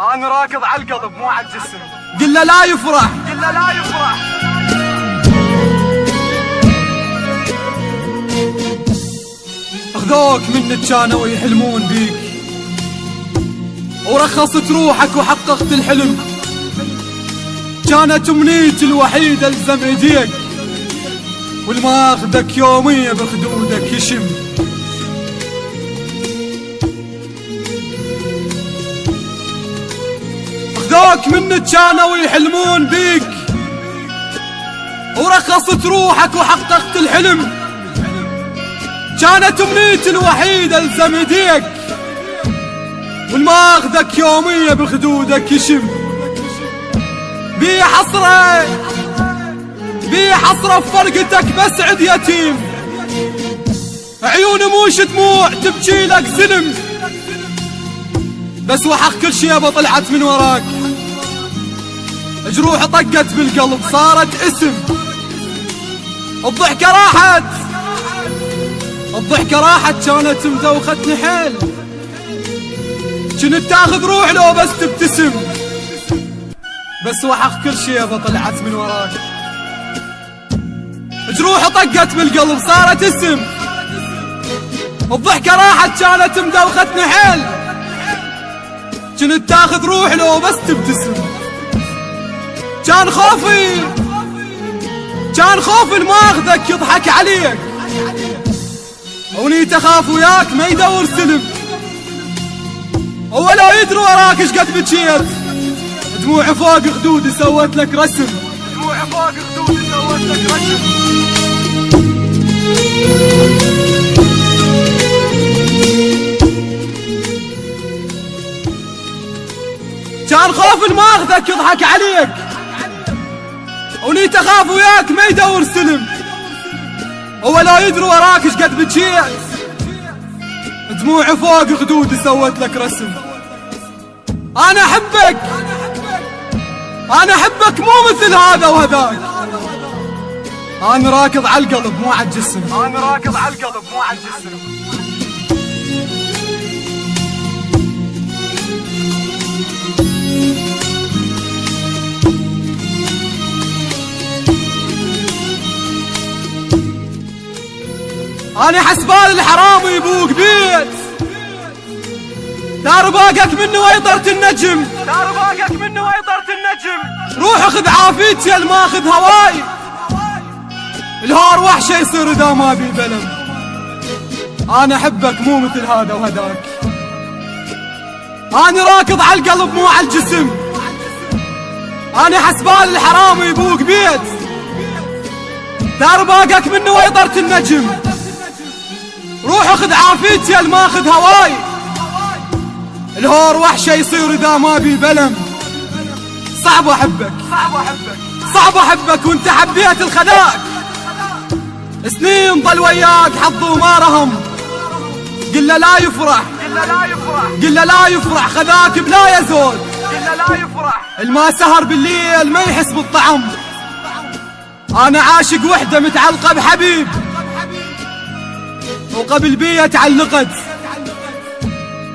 انا راكض على القلب مو على الجسم. قل له لا يفرح، قل له لا يفرح. اخذوك منك كانوا يحلمون بيك، ورخصت روحك وحققت الحلم. كانت امنيتي الوحيدة الزم ايديك، والما اخذك يومية بخدودك يشم. اخذوك منك كانوا يحلمون بيك، ورخصت روحك وحققت الحلم. كانت امنيتي الوحيدة الزم ايديك، والما اخذك يومية بخدودك يشم. بي حسرة بي حسرة بفرقتك بسعد يتيم، عيون موش دموع تبكي لك سلم. بس وحق كل شيبة طلعت من وراك، جروح طقت بالقلب صارت اسم. الضحكة راحت الضحكة راحت، كانت مدوختني حيل. كنت تاخذ روح لو بس تبتسم. بس وحق كل شيبة طلعت من وراك، جروح طقت بالقلب صارت اسم. الضحكة راحت كانت مدوختني حيل. كنت تاخذ روح لو بس تبتسم. كان خوفي ما اخذك يضحك عليك، ونيت اخاف وياك ما يدور سلم. ولو يدري وراك ايش قد بكيت، دموع فوق خدودي سوت لك رسم. دموع فوق خدودي سوت لك رسم. كان خوف ما اخذك يضحك عليك، ونيت اخاف وياك ما يدور سلم. ولو يدري وراك ايش قد بكيت، دموع فوق خدودي سوت لك رسم. انا احبك مو مثل هذا وهذاك. انا راكض على القلب مو على الجسم. انا راكض على القلب مو على الجسم. أنا حسبال الحرام يبوق بيت، دار باقك منه ويطرت النجم. دار باقك منه ويطرت النجم. روح خذ عافيتي يا الماخذ هواي، الهار وحشة يصير اذا ما بي بلم. أنا أحبك مو مثل هذا وهذاك. أنا راكض على القلب مو على الجسم. أنا حسبال الحرام يبوق بيت، دار باقك منه ويطرت النجم. روح خذ عافيتي يا الماخذ هواي، الهور وحشة يصير اذا ما بي بلم. صعب احبك وانت حبيت الخداك. سنين ضل وياك حظ وما رهم. قل له لا يفرح، قل له لا يفرح خذاك بلا يزود. قل له لا يفرح، الما سهر بالليل ما يحس بالطعم. انا عاشق وحدة متعلقة بحبيب، وقبل بيا تعلقت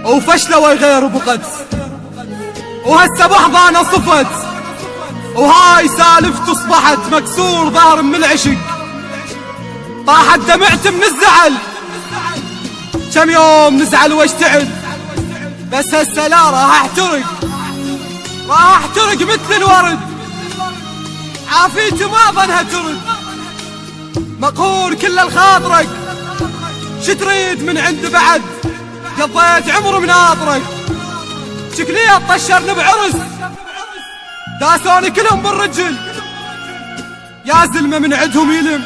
وفشلة وغير بقت. وهسه بحضانة صفت، وهاي سالفت اصبحت مكسور ظهر من العشق. طاحت دمعت من الزعل، كم يوم نزعل واشتعل. بس هسه لا راح احترق مثل الورد. عافيتي ما ظنها ترد، مقهور كل الخاطرك. شتريد من عند بعد، قضيت عمر مناطرك. شكلية طشرني بعرس، داسوني كلهم بالرجل. يا زلمة من عندهم يلم،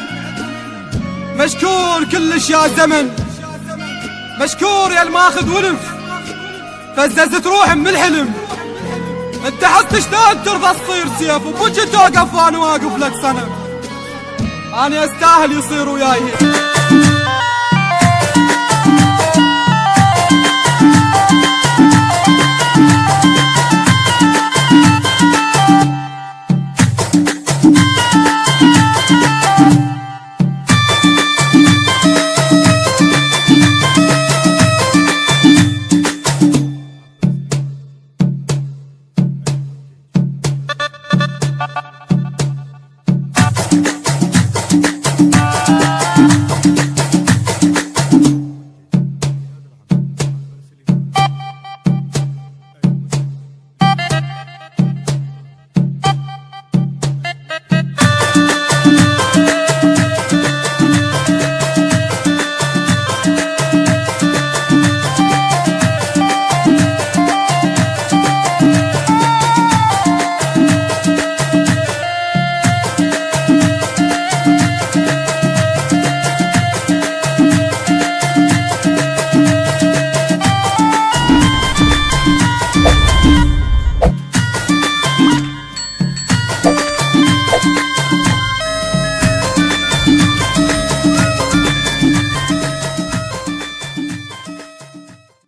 مشكور كلش يا زمن. مشكور يا الماخذ ولف، فززت روحي من الحلم. انت حست شلون ترضى تصير سيف، وبوجه توقف وانا واقف لك صنم. انا استاهل يصير وياي.